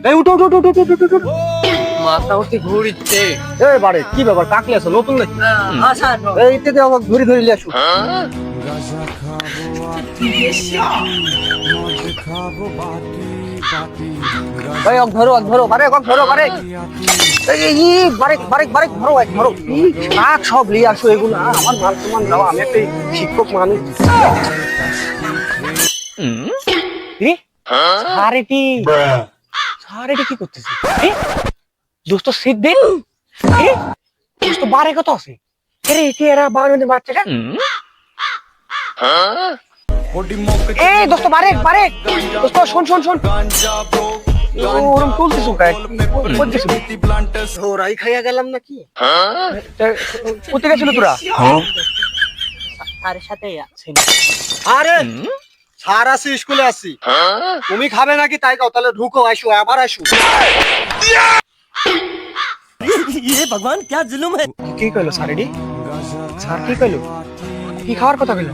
এই উঠো উঠো উঠো উঠো উঠো, উঠো। মাথা উঠে ঘুরিচ্ছে। এই বারে কি ব্যাপার কাকলি আছো নতুন নাকি? আচ্ছা এই ইত্যাদি আমাকে ধরে ধরে নিয়ে আসো। এই অক ধরো বারে অক ধরো বারে। এই বারে বারে বারে ধরো এক ধরো। কাক সব নিয়ে আসো এগুলো আমার মান সম্মান দাও আমি একটা শিক্ষক মানুষ। কি? সারেটি সারেটি কি করতেছে? দোস্ত সিদ্দিন দোস্ত বারে কত আছে? আরে কি এরা বারোদের বাচ্চাটা? এই দোস্ত বারে বারে দোস্ত শোন শোন শোন ওরম তুলতেছ কায় ওরাই খাইয়া গেলাম নাকি? কোথায় গেছিল তোরা? স্যারের সাথে আছে। আরে স্যার আছি স্কুলে আছি। তুমি খাবে নাকি তাই কাও তাহলে ঢুকো আসো আবার আসো। ये भगवान क्या जुल्म है। কি কইলো স্যারেডি? স্যার কি কইলো? কি খাওয়ার কথা কইলো?